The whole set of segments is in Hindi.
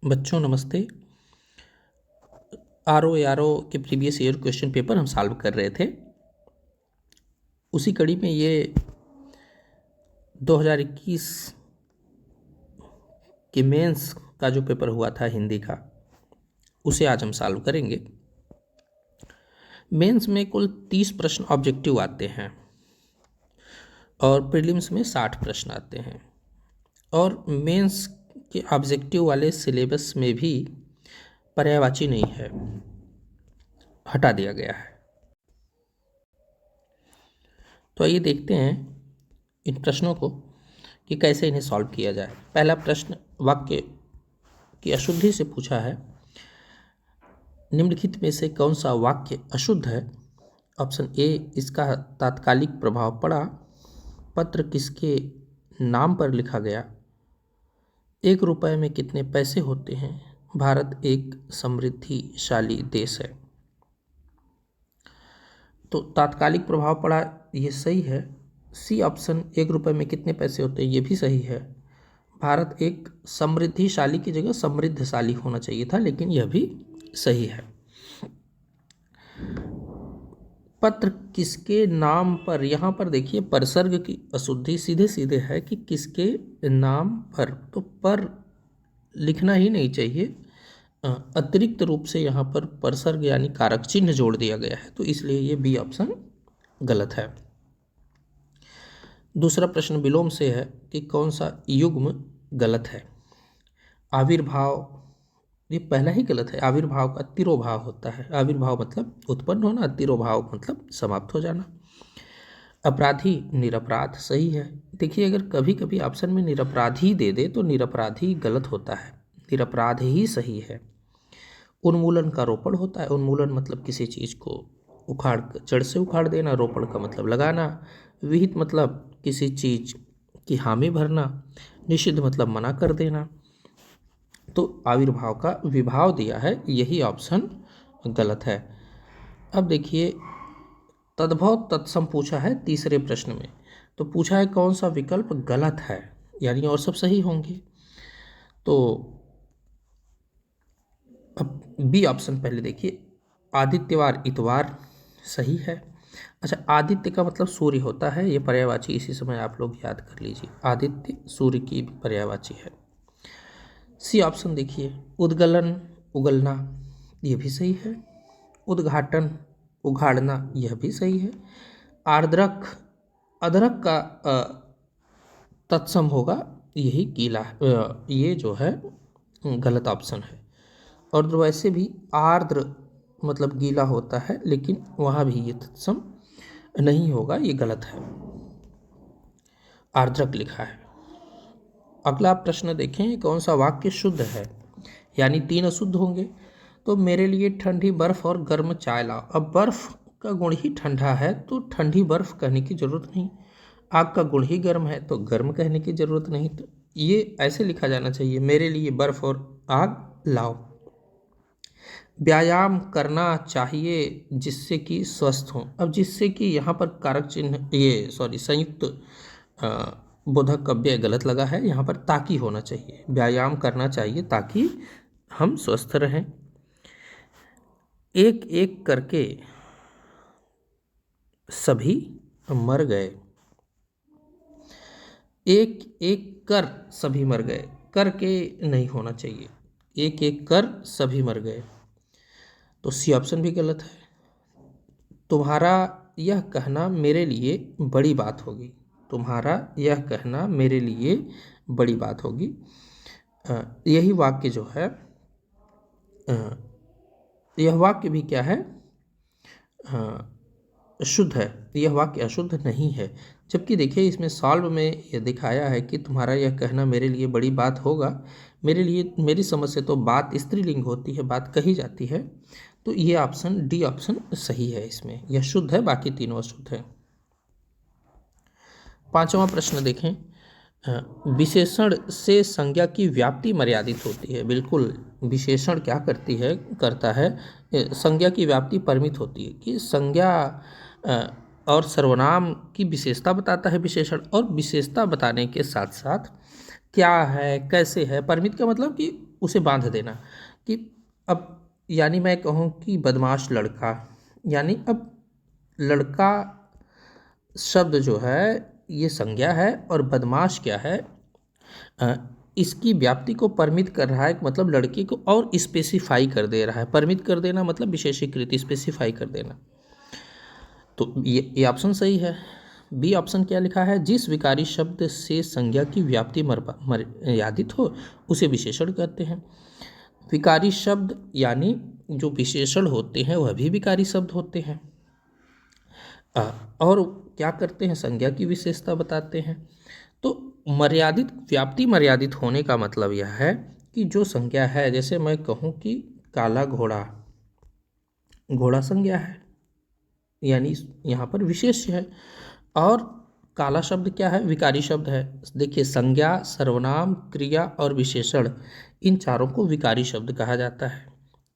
बच्चों नमस्ते। आर ओ के प्रीवियस ईयर क्वेश्चन पेपर हम सॉल्व कर रहे थे। उसी कड़ी में ये 2021 के मेंस का जो पेपर हुआ था हिंदी का, उसे आज हम सॉल्व करेंगे। मेंस में कुल 30 प्रश्न ऑब्जेक्टिव आते हैं और प्रीलिम्स में 60 प्रश्न आते हैं। और मेंस के ऑब्जेक्टिव वाले सिलेबस में भी पर्यायवाची नहीं है, हटा दिया गया है। तो आइए देखते हैं इन प्रश्नों को कि कैसे इन्हें सॉल्व किया जाए। पहला प्रश्न वाक्य की अशुद्धि से पूछा है। निम्नलिखित में से कौन सा वाक्य अशुद्ध है? ऑप्शन ए, इसका तात्कालिक प्रभाव पड़ा। पत्र किसके नाम पर लिखा गया? 1 रुपये में कितने पैसे होते हैं? भारत एक समृद्धिशाली देश है। तो तात्कालिक प्रभाव पड़ा, ये सही है। सी ऑप्शन, 1 रुपये में कितने पैसे होते हैं, ये भी सही है। भारत एक समृद्धिशाली की जगह समृद्धशाली होना चाहिए था, लेकिन यह भी सही है। पत्र किसके नाम पर, यहाँ पर देखिए परसर्ग की अशुद्धि सीधे सीधे है कि किसके नाम पर, तो पर लिखना ही नहीं चाहिए। अतिरिक्त रूप से यहाँ पर परसर्ग यानी कारक चिन्ह जोड़ दिया गया है, तो इसलिए ये बी ऑप्शन गलत है। दूसरा प्रश्न विलोम से है कि कौन सा युग्म गलत है? आविर्भाव, ये पहला ही गलत है। आविर्भाव का तिरोभाव होता है। आविर्भाव मतलब उत्पन्न होना, तिरोभाव मतलब समाप्त हो जाना। अपराधी निरपराध सही है। देखिए, अगर कभी कभी ऑप्शन में निरपराधी दे दे तो निरपराधी गलत होता है, निरपराध ही सही है। उन्मूलन का रोपण होता है। उन्मूलन मतलब किसी चीज़ को उखाड़, जड़ से उखाड़ देना। रोपण का मतलब लगाना। विहित मतलब किसी चीज़ की हामी भरना। निषिद्ध मतलब मना कर देना। तो आविर्भाव का विभाव दिया है, यही ऑप्शन गलत है। अब देखिए, तद्भव तत्सम पूछा है तीसरे प्रश्न में, तो पूछा है कौन सा विकल्प गलत है, यानी और सब सही होंगे। तो अब बी ऑप्शन पहले देखिए, आदित्यवार इतवार सही है। अच्छा, आदित्य का मतलब सूर्य होता है, ये पर्यायवाची इसी समय आप लोग याद कर लीजिए। आदित्य सूर्य की पर्यायवाची है। सी ऑप्शन देखिए, उद्गलन उगलना, यह भी सही है। उद्घाटन उघाड़ना, यह भी सही है। आर्द्रक अदरक का तत्सम होगा, यही गीला, ये जो है गलत ऑप्शन है। और वैसे भी आर्द्र मतलब गीला होता है, लेकिन वहाँ भी ये तत्सम नहीं होगा, ये गलत है। आर्द्रक लिखा है। अगला प्रश्न देखें, कौन सा वाक्य शुद्ध है, यानी 3 अशुद्ध होंगे। तो मेरे लिए ठंडी बर्फ़ और गर्म चाय लाओ। अब बर्फ़ का गुण ही ठंडा है, तो ठंडी बर्फ़ कहने की ज़रूरत नहीं। आग का गुण ही गर्म है, तो गर्म कहने की ज़रूरत नहीं। तो ये ऐसे लिखा जाना चाहिए, मेरे लिए बर्फ़ और आग लाओ। व्यायाम करना चाहिए जिससे कि स्वस्थ हों। अब जिससे कि यहाँ पर कारक चिन्ह, ये संयुक्त बोधक अव्यय गलत लगा है। यहाँ पर ताकि होना चाहिए। व्यायाम करना चाहिए ताकि हम स्वस्थ रहें। एक एक करके सभी मर गए। एक एक कर सभी मर गए, करके नहीं होना चाहिए। एक एक कर सभी मर गए, तो सी ऑप्शन भी गलत है। तुम्हारा यह कहना मेरे लिए बड़ी बात होगी। तुम्हारा यह कहना मेरे लिए बड़ी बात होगी, यही वाक्य जो है, यह वाक्य भी क्या है, शुद्ध है। यह वाक्य अशुद्ध नहीं है। जबकि देखिए, इसमें सॉल्व में यह दिखाया है कि तुम्हारा यह कहना मेरे लिए बड़ी बात होगा। मेरे लिए, मेरी समझ से तो बात स्त्रीलिंग होती है, बात कही जाती है। तो ये ऑप्शन डी ऑप्शन सही है, इसमें यह शुद्ध है, बाकी तीनों अशुद्ध है। 5वां प्रश्न देखें, विशेषण से संज्ञा की व्याप्ति मर्यादित होती है। बिल्कुल, विशेषण क्या करता है, संज्ञा की व्याप्ति परिमित होती है। कि संज्ञा और सर्वनाम की विशेषता बताता है विशेषण, और विशेषता बताने के साथ साथ क्या है, कैसे है। परिमित का मतलब कि उसे बांध देना कि अब, यानी मैं कहूँ कि बदमाश लड़का, यानी अब लड़का शब्द जो है ये संज्ञा है और बदमाश क्या है, अ, इसकी व्याप्ति को परिमित कर रहा है, मतलब लड़के को और स्पेसिफाई कर दे रहा है। परिमित कर देना मतलब विशेषीकृत, स्पेसिफाई कर देना। तो ये ऑप्शन सही है। बी ऑप्शन क्या लिखा है, जिस विकारी शब्द से संज्ञा की व्याप्ति मर्यादित हो उसे विशेषण कहते हैं। विकारी शब्द यानी जो विशेषण होते हैं वह भी विकारी शब्द होते हैं, और क्या करते हैं, संज्ञा की विशेषता बताते हैं। तो मर्यादित, व्याप्ति मर्यादित होने का मतलब यह है कि जो संज्ञा है, जैसे मैं कहूँ कि काला घोड़ा, घोड़ा संज्ञा है, यानी यहाँ पर विशेष्य है, और काला शब्द क्या है, विकारी शब्द है। देखिए, संज्ञा, सर्वनाम, क्रिया और विशेषण, इन चारों को विकारी शब्द कहा जाता है।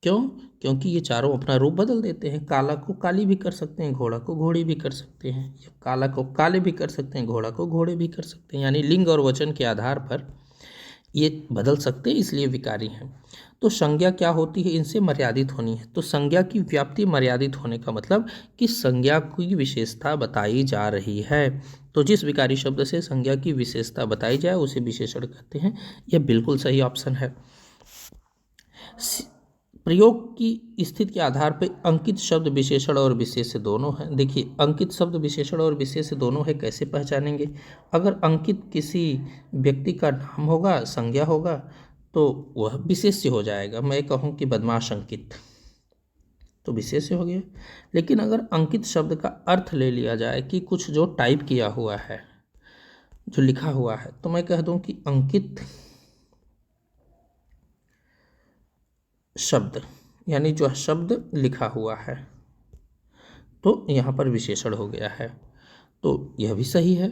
क्यों? क्योंकि ये चारों अपना रूप बदल देते हैं। काला को काली भी कर सकते हैं, घोड़ा को घोड़ी भी कर सकते हैं, या काला को काले भी कर सकते हैं, घोड़ा को घोड़े भी कर सकते हैं, यानी लिंग और वचन के आधार पर ये बदल सकते हैं, इसलिए विकारी हैं। तो संज्ञा क्या होती है, इनसे मर्यादित होनी है। तो संज्ञा की व्याप्ति मर्यादित होने का मतलब कि संज्ञा की विशेषता बताई जा रही है। तो जिस विकारी शब्द से संज्ञा की विशेषता बताई जाए उसे विशेषण कहते हैं। यह बिल्कुल सही ऑप्शन है। प्रयोग की स्थिति के आधार पर अंकित शब्द विशेषण और विशेष्य दोनों हैं। देखिए, अंकित शब्द विशेषण और विशेष्य दोनों है, कैसे पहचानेंगे? अगर अंकित किसी व्यक्ति का नाम होगा, संज्ञा होगा, तो वह विशेष्य हो जाएगा। मैं कहूँ कि बदमाश अंकित, तो विशेष्य हो गया। लेकिन अगर अंकित शब्द का अर्थ ले लिया जाए कि कुछ जो टाइप किया हुआ है, जो लिखा हुआ है, तो मैं कह दूं कि अंकित शब्द, यानी जो शब्द लिखा हुआ है, तो यहाँ पर विशेषण हो गया है। तो यह भी सही है।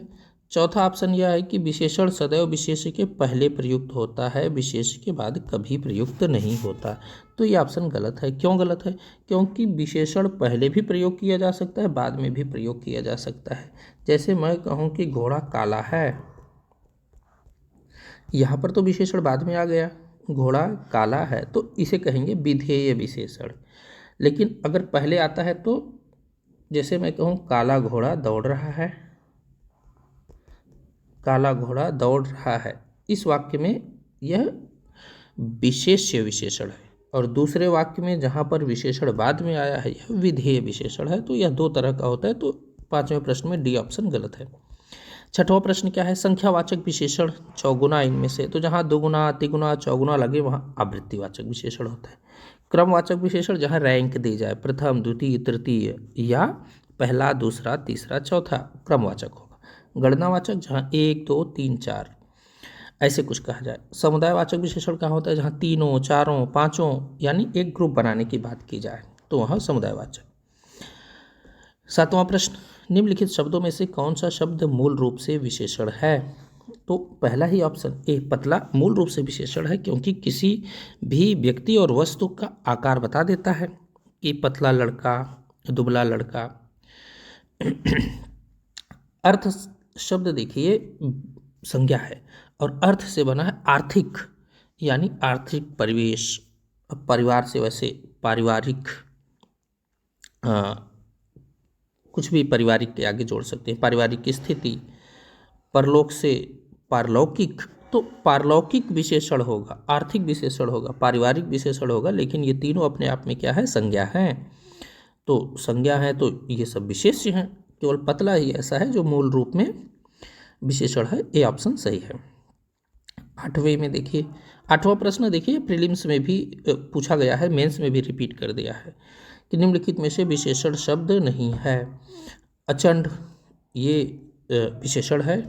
चौथा ऑप्शन यह है कि विशेषण सदैव विशेष्य के पहले प्रयुक्त होता है, विशेष्य के बाद कभी प्रयुक्त नहीं होता। तो ये ऑप्शन गलत है। क्यों गलत है? क्योंकि विशेषण पहले भी प्रयोग किया जा सकता है, बाद में भी प्रयोग किया जा सकता है। जैसे मैं कहूँ कि घोड़ा काला है, यहाँ पर तो विशेषण बाद में आ गया, घोड़ा काला है, तो इसे कहेंगे विधेय विशेषण। लेकिन अगर पहले आता है तो, जैसे मैं कहूँ काला घोड़ा दौड़ रहा है, काला घोड़ा दौड़ रहा है, इस वाक्य में यह विशेष्य विशेषण है। और दूसरे वाक्य में जहाँ पर विशेषण बाद में आया है, यह विधेय विशेषण है। तो यह दो तरह का होता है। तो पांचवें प्रश्न में डी ऑप्शन गलत है। छठवां प्रश्न क्या है, संख्यावाचक विशेषण चौगुना इनमें से। तो जहाँ दुगुना, तिगुना, चौगुना लगे वहाँ आवृत्तिवाचक विशेषण होता है। क्रमवाचक विशेषण जहाँ रैंक दी जाए, प्रथम, द्वितीय, तृतीय, या पहला, दूसरा, तीसरा, चौथा, क्रमवाचक होगा। गणनावाचक जहाँ 1, 2, 3, 4 ऐसे कुछ कहा जाए। समुदायवाचक विशेषण कहाँ होता है, जहाँ तीनों, चारों, पांचों, यानी एक ग्रुप बनाने की बात की जाए, तो वहाँ समुदायवाचक। सातवां प्रश्न, निम्नलिखित शब्दों में से कौन सा शब्द मूल रूप से विशेषण है? तो पहला ही ऑप्शन ए, पतला, मूल रूप से विशेषण है, क्योंकि किसी भी व्यक्ति और वस्तु का आकार बता देता है कि पतला लड़का, दुबला लड़का। अर्थ शब्द देखिए संज्ञा है, और अर्थ से बना है आर्थिक, यानी आर्थिक परिवेश। अब परिवार से वैसे पारिवारिक, कुछ भी पारिवारिक के आगे जोड़ सकते हैं, पारिवारिक की स्थिति। परलोक से पारलौकिक, तो पारलौकिक विशेषण होगा, आर्थिक विशेषण होगा, पारिवारिक विशेषण होगा, लेकिन ये तीनों अपने आप में क्या है, संज्ञा है। तो संज्ञा है तो ये सब विशेष्य हैं, केवल पतला ही ऐसा है जो मूल रूप में विशेषण है। ए ऑप्शन सही है। आठवें में देखिए, आठवां प्रश्न देखिए, प्रीलिम्स में भी पूछा गया है, मेंस में भी रिपीट कर दिया है कि निम्नलिखित में से विशेषण शब्द नहीं है। अचंड ये विशेषण है,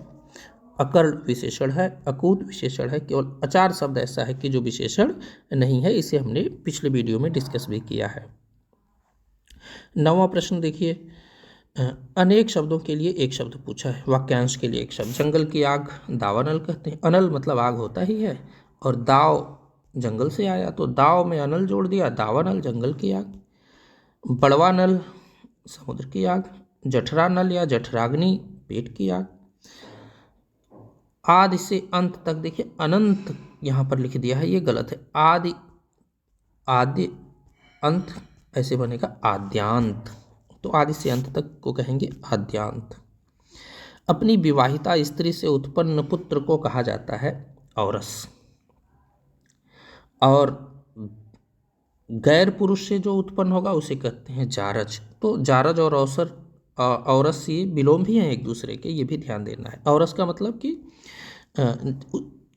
अकर्ण विशेषण है, अकूत विशेषण है, केवल अचार शब्द ऐसा है कि जो विशेषण नहीं है। इसे हमने पिछले वीडियो में डिस्कस भी किया है। नौवां प्रश्न देखिए, अनेक शब्दों के लिए एक शब्द पूछा है, वाक्यांश के लिए एक शब्द। जंगल की आग दावानल कहते हैं, अनल मतलब आग होता ही है, और दाव जंगल से आया तो दाव में अनल जोड़ दिया, दावानल जंगल की आग। बड़वा नल समुद्र की आग, जठरा नल या जठराग्नि पेट की आग। आदि से अंत तक, देखिए अनंत यहाँ पर लिख दिया है, ये गलत है। आदि, आदि अंत ऐसे बनेगा आद्यांत, तो आदि से अंत तक को कहेंगे आद्यांत। अपनी विवाहिता स्त्री से उत्पन्न पुत्र को कहा जाता है औरस, और गैर पुरुष से जो उत्पन्न होगा उसे कहते हैं जारज। तो जारज और औरस ये विलोम भी हैं एक दूसरे के, ये भी ध्यान देना है। औरस का मतलब कि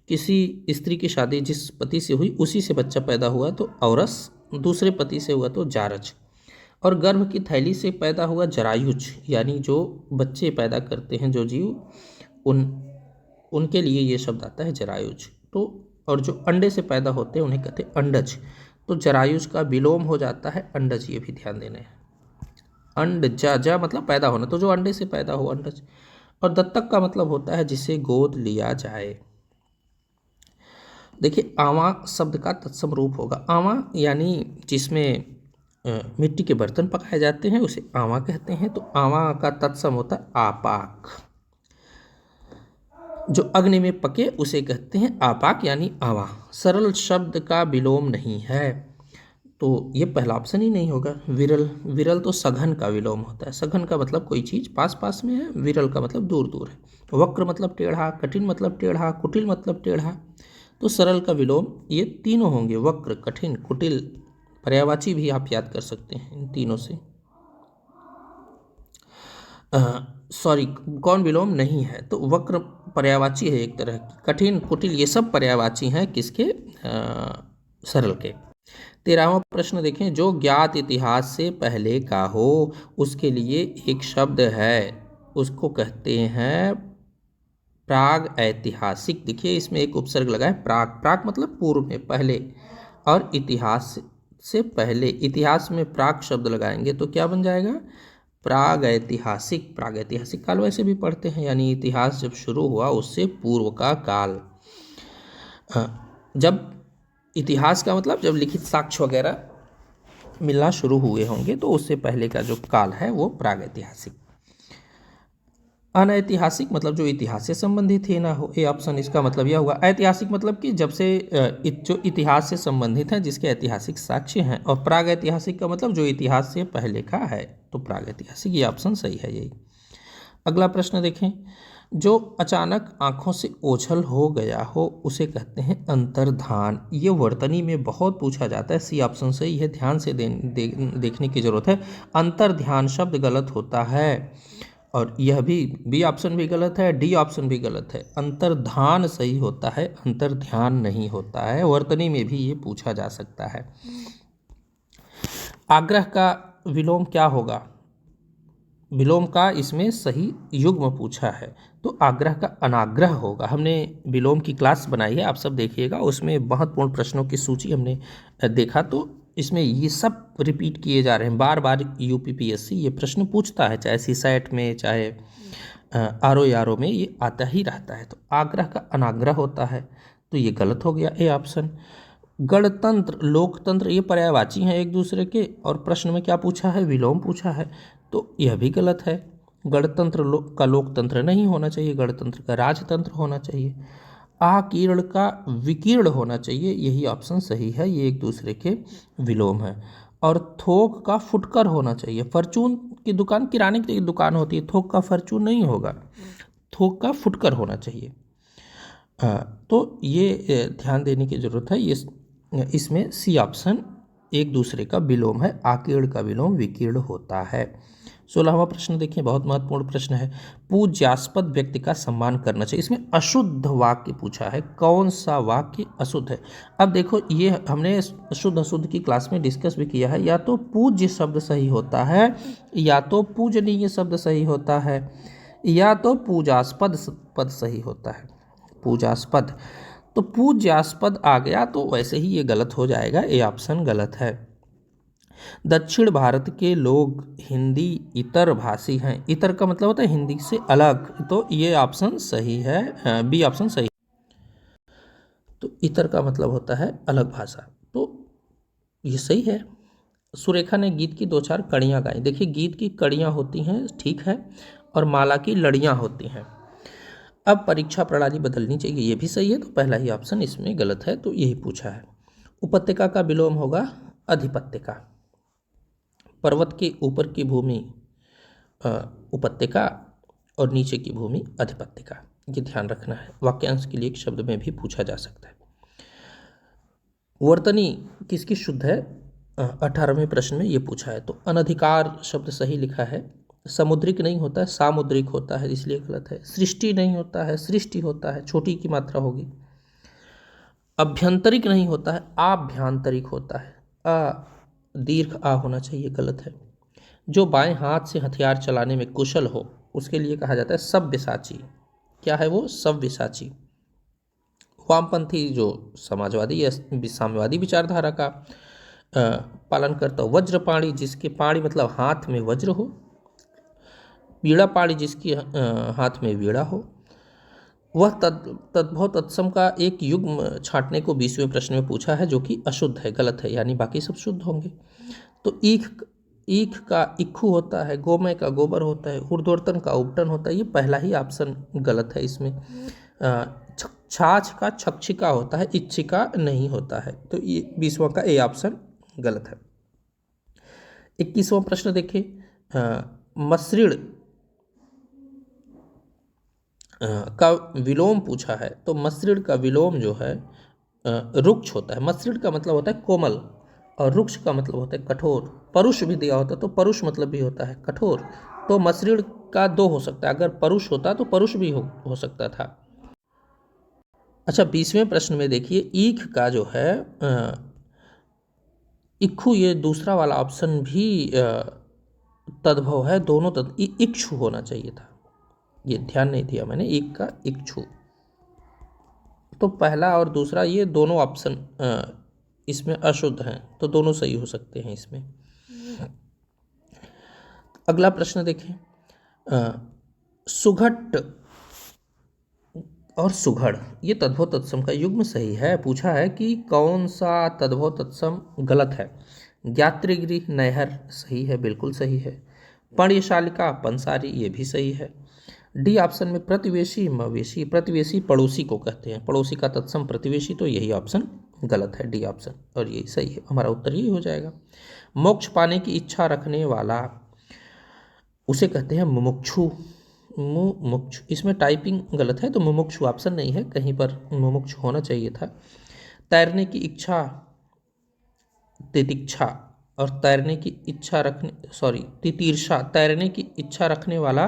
किसी स्त्री की शादी जिस पति से हुई उसी से बच्चा पैदा हुआ तो औरस, दूसरे पति से हुआ तो जारज। और गर्भ की थैली से पैदा हुआ जरायुज, यानी जो बच्चे पैदा करते हैं जो जीव, उनके लिए ये शब्द आता है जरायुज। तो और जो अंडे से पैदा होते हैं उन्हें कहते हैं अंडज। तो जरायुज का विलोम हो जाता है अंडज, ये भी ध्यान देना है। अंडजा मतलब पैदा होना, तो जो अंडे से पैदा हो अंडज। और दत्तक का मतलब होता है जिसे गोद लिया जाए। देखिए आवा शब्द का तत्सम रूप होगा। आवा यानी जिसमें मिट्टी के बर्तन पकाए जाते हैं उसे आवा कहते हैं, तो आवा का तत्सम होता है आपाक। जो अग्नि में पके उसे कहते हैं आपाक यानी आवा। सरल शब्द का विलोम नहीं है, तो ये पहला ऑप्शन ही नहीं होगा। विरल, विरल तो सघन का विलोम होता है। सघन का मतलब कोई चीज़ पास पास में है, विरल का मतलब दूर दूर है। वक्र मतलब टेढ़ा, कठिन मतलब टेढ़ा, कुटिल मतलब टेढ़ा। तो सरल का विलोम ये तीनों होंगे, वक्र, कठिन, कुटिल। पर्यायवाची भी आप याद कर सकते हैं इन तीनों से। सॉरी, कौन विलोम नहीं है, तो वक्र पर्यायवाची है एक तरह की, कठिन, कुटिल ये सब पर्यायवाची हैं किसके, सरल के। 13वां प्रश्न देखें, जो ज्ञात इतिहास से पहले का हो उसके लिए एक शब्द है, उसको कहते हैं प्राग ऐतिहासिक। देखिए इसमें एक उपसर्ग लगा है प्राग, प्राग मतलब पूर्व में, पहले, और इतिहास से पहले, इतिहास में प्राग शब्द लगाएंगे तो क्या बन जाएगा, प्राग ऐतिहासिक। प्राग ऐतिहासिक काल वैसे भी पढ़ते हैं, यानी इतिहास जब शुरू हुआ उससे पूर्व का काल। जब इतिहास का मतलब जब लिखित साक्ष्य वगैरह मिलना शुरू हुए होंगे तो उससे पहले का जो काल है वो प्रागैतिहासिक। अनैतिहासिक मतलब जो इतिहास से संबंधित ही ना हो, ये ऑप्शन इसका मतलब यह हुआ। ऐतिहासिक मतलब कि जब से जो इतिहास से संबंधित है, जिसके ऐतिहासिक साक्ष्य हैं। और प्रागैतिहासिक का मतलब जो इतिहास से पहले का है, तो प्रागैतिहासिक ये ऑप्शन सही है यही। अगला प्रश्न देखें, जो अचानक आंखों से ओझल हो गया हो उसे कहते हैं अंतर्धान। ये वर्तनी में बहुत पूछा जाता है, सी ऑप्शन सही है, ध्यान से देखने की जरूरत है। अंतर्ध्यान शब्द गलत होता है, और यह भी बी ऑप्शन भी गलत है, डी ऑप्शन भी गलत है। अंतर्धान सही होता है, अंतर्ध्यान नहीं होता है। वर्तनी में भी ये पूछा जा सकता है। आग्रह का विलोम क्या होगा, विलोम का इसमें सही युग्म पूछा है, तो आग्रह का अनाग्रह होगा। हमने विलोम की क्लास बनाई है, आप सब देखिएगा, उसमें महत्वपूर्ण प्रश्नों की सूची हमने देखा, तो इसमें ये सब रिपीट किए जा रहे हैं बार बार। यूपीपीएससी ये प्रश्न पूछता है, चाहे सीसैट में चाहे आरओ में ये आता ही रहता है। तो आग्रह का अनाग्रह होता है, तो ये गलत हो गया ए ऑप्शन। गणतंत्र, लोकतंत्र ये पर्यायवाची हैं एक दूसरे के, और प्रश्न में क्या पूछा है, विलोम पूछा है, तो यह भी गलत है। गणतंत्र का लोकतंत्र नहीं होना चाहिए, गणतंत्र का राजतंत्र होना चाहिए। आकीर्ण का विकीर्ण होना चाहिए, यही ऑप्शन सही है, ये एक दूसरे के विलोम है। और थोक का फुटकर होना चाहिए। फॉर्चून की दुकान किराने की दुकान होती है, थोक का फॉर्चून नहीं होगा, थोक का फुटकर होना चाहिए। तो ये ध्यान देने की ज़रूरत है। ये इसमें सी ऑप्शन एक दूसरे का विलोम है, आकीर्ण का विलोम विकीर्ण होता है। 16वां प्रश्न देखिए, बहुत महत्वपूर्ण प्रश्न है। पूज्यास्पद व्यक्ति का सम्मान करना चाहिए। इसमें अशुद्ध वाक्य पूछा है, कौन सा वाक्य अशुद्ध है। अब देखो ये हमने शुद्ध अशुद्ध की क्लास में डिस्कस भी किया है, या तो पूज्य शब्द सही होता है, या तो पूजनीय शब्द सही होता है, या तो पूजास्पद पद सही होता है। पूजास्पद, तो पूज्यास्पद आ गया तो वैसे ही ये गलत हो जाएगा, ये ऑप्शन गलत है। दक्षिण भारत के लोग हिंदी इतर भाषी हैं। इतर का मतलब होता है हिंदी से अलग, तो ये ऑप्शन सही है, बी ऑप्शन सही। तो इतर का मतलब होता है अलग भाषा, तो ये सही है। सुरेखा ने गीत की 2-4 कड़ियाँ गाई। देखिए गीत की कड़ियाँ होती हैं, ठीक है, और माला की लड़ियाँ होती हैं। अब परीक्षा प्रणाली बदलनी चाहिए, ये भी सही है, तो पहला ही ऑप्शन इसमें गलत है, तो यही पूछा है। उपत्यका का विलोम होगा अधिपत्यका। पर्वत के ऊपर की भूमि उपत्यका और नीचे की भूमि अधिपत्यका, ये ध्यान रखना है। वाक्यांश के लिए एक शब्द में भी पूछा जा सकता है। वर्तनी किसकी शुद्ध है? 18वें प्रश्न में ये पूछा है, तो अनधिकार शब्द सही लिखा है। समुद्रिक नहीं होता है, सामुद्रिक होता है, इसलिए गलत है। सृष्टि नहीं होता है, सृष्टि होता है, छोटी की मात्रा होगी। अभ्यंतरिक नहीं होता है, आभ्यंतरिक होता है, दीर्घ आ होना चाहिए, गलत है। जो बाएं हाथ से हथियार चलाने में कुशल हो उसके लिए कहा जाता है सव्यसाची। क्या है वो? सव्यसाची। वामपंथी जो समाजवादी या साम्यवादी विचारधारा का पालन करता हो, वज्रपाणी जिसके पाणी मतलब हाथ में वज्र हो, वीणा पाणी जिसकी हाथ में वीणा हो, वह तद्भव तत्सम का एक युग्म छांटने को 20वें प्रश्न में पूछा है, जो कि अशुद्ध है, गलत है, यानी बाकी सब शुद्ध होंगे। तो ईख का इक्खू होता है, गोमय का गोबर होता है, ऊर्ध्वतन का उपटन होता है, ये पहला ही ऑप्शन गलत है इसमें। छाछ का छक्षिका होता है, इच्छिका नहीं होता है, तो ये 20वां का ए ऑप्शन गलत है। 21वां प्रश्न देखिए, मसृण का विलोम पूछा है, तो मसृण का विलोम जो है रुक्ष होता है। मसृण का मतलब होता है कोमल और रुक्ष का मतलब होता है कठोर। परुष भी दिया होता तो परुष मतलब भी होता है कठोर, तो मसृण का 2 हो सकता है, अगर परुष होता तो परुष भी हो सकता था। अच्छा, 20वें प्रश्न में देखिए, ईख का जो है इक्खू, ये दूसरा वाला ऑप्शन भी तद्भव है, दोनों इक्षु होना चाहिए था, ये ध्यान नहीं दिया मैंने, एक का इक्षु। तो पहला और दूसरा ये दोनों ऑप्शन इसमें अशुद्ध हैं, तो दोनों सही हो सकते हैं इसमें। अगला प्रश्न देखें, सुघट और सुघड़, ये तद्भव तत्सम का युग्म सही है। पूछा है कि कौन सा तद्भव तत्सम गलत है। ज्ञातृगृह नहर सही है, बिल्कुल सही है। पर्यशालिका पंसारी, ये भी सही है। डी ऑप्शन में प्रतिवेशी मवेशी, प्रतिवेशी पड़ोसी को कहते हैं, पड़ोसी का तत्सम प्रतिवेशी, तो यही ऑप्शन गलत है, डी ऑप्शन, और यही सही है, हमारा उत्तर यही हो जाएगा। मोक्ष पाने की इच्छा रखने वाला उसे कहते हैं मुमुक्षु। मुमुक्षु, इसमें टाइपिंग गलत है, तो मुमुक्षु ऑप्शन नहीं है, कहीं पर मुमुक्षु होना चाहिए था। तैरने की इच्छा तितिक्षा, और तैरने की इच्छा रखने तितीर्षा, तैरने की इच्छा रखने वाला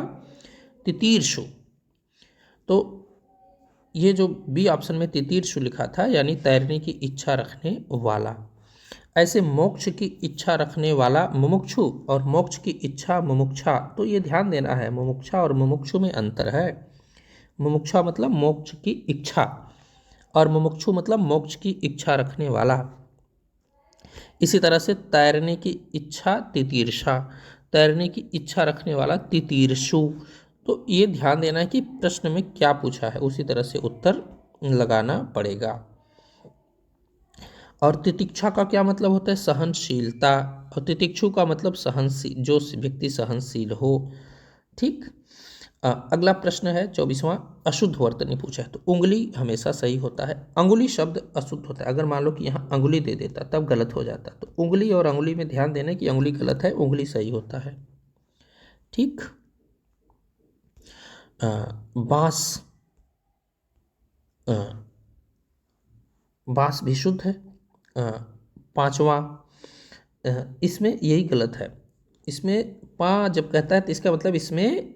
तितीर्षु, तो ये जो बी ऑप्शन में तितीर्षु लिखा था, यानी तैरने की इच्छा रखने वाला। ऐसे मोक्ष की इच्छा रखने वाला मुमुक्षु और मोक्ष की इच्छा मुमुक्षा, तो ये ध्यान देना है, मुमुक्षा और मुमुक्षु में अंतर है। मुमुक्षा मतलब मोक्ष की इच्छा और मुमुक्षु मतलब मोक्ष की इच्छा रखने वाला। इसी तरह से तैरने की इच्छा तितीर्षा, तैरने की इच्छा रखने वाला तितीर्षु, तो ये ध्यान देना है कि प्रश्न में क्या पूछा है, उसी तरह से उत्तर लगाना पड़ेगा। और तितिक्षा का क्या मतलब होता है? सहनशीलता, और तितिक्षु का मतलब सहनशील, जो व्यक्ति सहनशील हो। ठीक। अगला प्रश्न है 24वां, अशुद्ध वर्तनी पूछा है, तो उंगली हमेशा सही होता है, अंगुली शब्द अशुद्ध होता है। अगर मान लो कि यहाँ अंगुली दे देता तब गलत हो जाता, तो उंगली और अंगुली में ध्यान देना कि अंगुली गलत है, उंगली सही होता है। ठीक। बांस, बांस भी शुद्ध है। 5वां, इसमें यही गलत है, इसमें पा जब कहता है तो इसका मतलब इसमें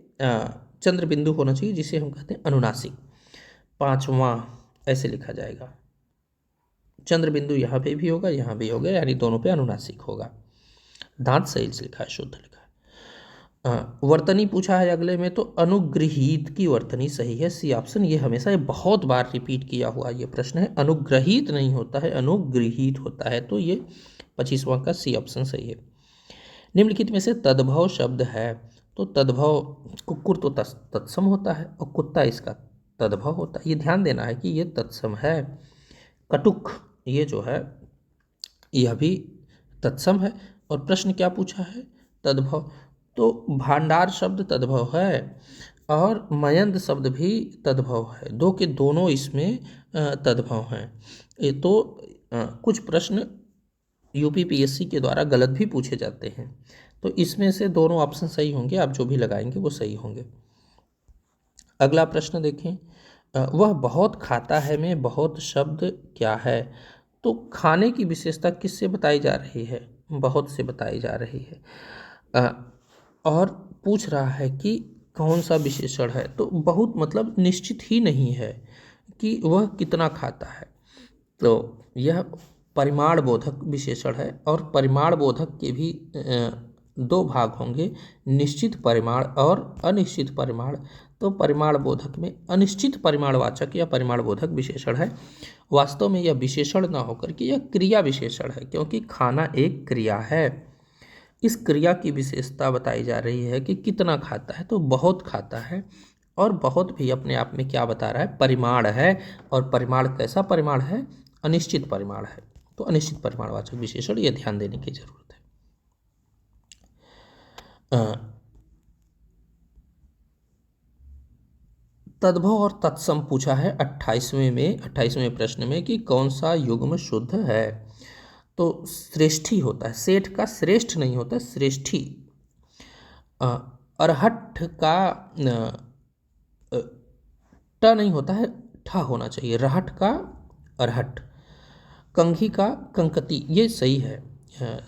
चंद्र बिंदु होना चाहिए, जिसे हम कहते हैं अनुनासिक। 5वां ऐसे लिखा जाएगा, चंद्र बिंदु यहाँ पे भी होगा, यहाँ भी होगा, यानी दोनों पे अनुनासिक होगा। दांत सही से लिखा है, शुद्ध लिखा है। वर्तनी पूछा है अगले में, तो अनुग्रहीत की वर्तनी सही है, सी ऑप्शन। ये हमेशा, ये बहुत बार रिपीट किया हुआ ये प्रश्न है, अनुग्रहित नहीं होता है, अनुगृहीत होता है, तो ये 25वां का सी ऑप्शन सही है। निम्नलिखित में से तद्भव शब्द है, तो तद्भव, कुक्कुर तो तत्सम होता है और कुत्ता इसका तद्भव होता है, ये ध्यान देना है कि ये तत्सम है। कटुक, ये जो है यह भी तत्सम है। और प्रश्न क्या पूछा है? तद्भव, तो भांडार शब्द तद्भव है। और मयंद शब्द भी तद्भव है, दो के दोनों इसमें तद्भव हैं। ये तो कुछ प्रश्न यूपीपीएससी के द्वारा गलत भी पूछे जाते हैं, तो इसमें से दोनों ऑप्शन सही होंगे, आप जो भी लगाएंगे वो सही होंगे। अगला प्रश्न देखें, वह बहुत खाता है में बहुत शब्द क्या है? तो खाने की विशेषता किससे बताई जा रही है? बहुत से बताई जा रही है। और पूछ रहा है कि कौन सा विशेषण है, तो बहुत मतलब निश्चित ही नहीं है कि वह कितना खाता है। तो यह परिमाण बोधक विशेषण है, और परिमाण बोधक के भी दो भाग होंगे, निश्चित परिमाण और अनिश्चित परिमाण। तो परिमाण बोधक में अनिश्चित परिमाणवाचक या परिमाण बोधक विशेषण है। वास्तव में यह विशेषण ना होकर के यह क्रिया विशेषण है, क्योंकि खाना एक क्रिया है। इस क्रिया की विशेषता बताई जा रही है कि कितना खाता है, तो बहुत खाता है। और बहुत भी अपने आप में क्या बता रहा है? परिमाण है। और परिमाण कैसा परिमाण है? अनिश्चित परिमाण है। तो अनिश्चित परिमाणवाचक विशेषण, ये ध्यान देने की जरूरत है। तद्भव और तत्सम पूछा है 28वें प्रश्न में कि कौन सा युग्म शुद्ध है? तो श्रेष्ठी होता है, सेठ का श्रेष्ठ नहीं होता, श्रेष्ठी। अरहठ का ट नहीं होता है, ठ होना चाहिए, रहट का अरहट। कंघी का कंकती, ये सही है,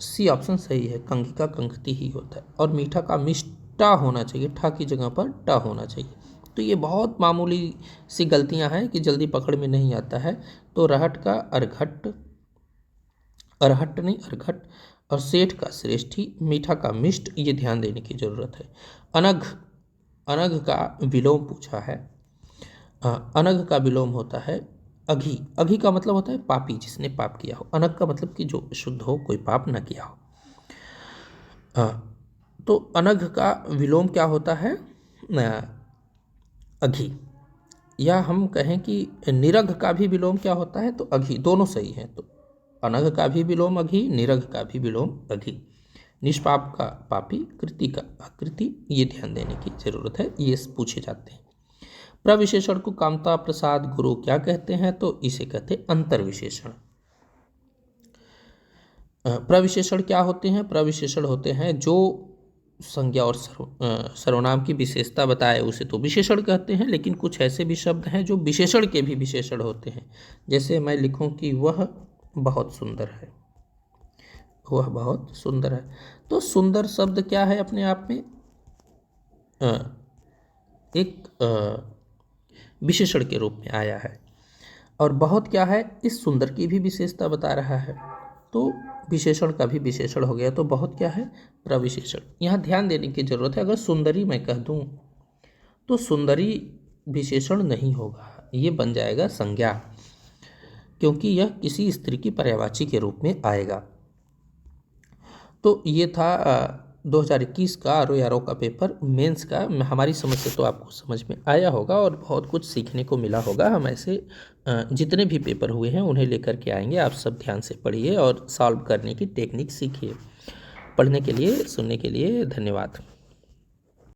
सी ऑप्शन सही है, कंघी का कंकती ही होता है। और मीठा का मिष्टा होना चाहिए, ठा की जगह पर ट होना चाहिए। तो ये बहुत मामूली सी गलतियां हैं कि जल्दी पकड़ में नहीं आता है। तो रहट का अरघट, अरहट नहीं अरघट, और सेठ का श्रेष्ठी, मीठा का मिष्ट, ये ध्यान देने की जरूरत है। अनघ, अनघ का विलोम पूछा है। अनघ का विलोम होता है अघी। अघी का मतलब होता है पापी, जिसने पाप किया हो। अनघ का मतलब कि जो शुद्ध हो, कोई पाप न किया हो। तो अनघ का विलोम क्या होता है? अघी। या हम कहें कि निरघ का भी विलोम क्या होता है? तो अघी। दोनों सही हैं। तो अनघ का भी विलोम अघी, निरघ का भी विलोम अघी। निष्पाप का पापी, कृति का अकृति, ये ध्यान देने की जरूरत है, ये पूछे जाते हैं। प्रविशेषण को कामता प्रसाद गुरु क्या कहते हैं? तो इसे कहते हैं अंतर्विशेषण। प्रविशेषण क्या होते हैं? प्रविशेषण होते हैं जो संज्ञा और सर्वनाम की विशेषता बताए उसे तो विशेषण कहते हैं, लेकिन कुछ ऐसे भी शब्द हैं जो विशेषण के भी विशेषण होते हैं। जैसे मैं लिखूं कि वह बहुत सुंदर है, वह बहुत सुंदर है, तो सुंदर शब्द क्या है? अपने आप में एक विशेषण के रूप में आया है। और बहुत क्या है? इस सुंदर की भी विशेषता बता रहा है, तो विशेषण का भी विशेषण हो गया। तो बहुत क्या है? प्रविशेषण। यहाँ ध्यान देने की जरूरत है, अगर सुंदरी मैं कह दूं तो सुंदरी विशेषण नहीं होगा, ये बन जाएगा संज्ञा, क्योंकि यह किसी स्त्री की पर्यायवाची के रूप में आएगा। तो ये था 2021 का RO का पेपर, मेंस का। हमारी समझ से तो आपको समझ में आया होगा और बहुत कुछ सीखने को मिला होगा। हम ऐसे जितने भी पेपर हुए हैं उन्हें लेकर के आएंगे। आप सब ध्यान से पढ़िए और सॉल्व करने की टेक्निक सीखिए। पढ़ने के लिए, सुनने के लिए धन्यवाद।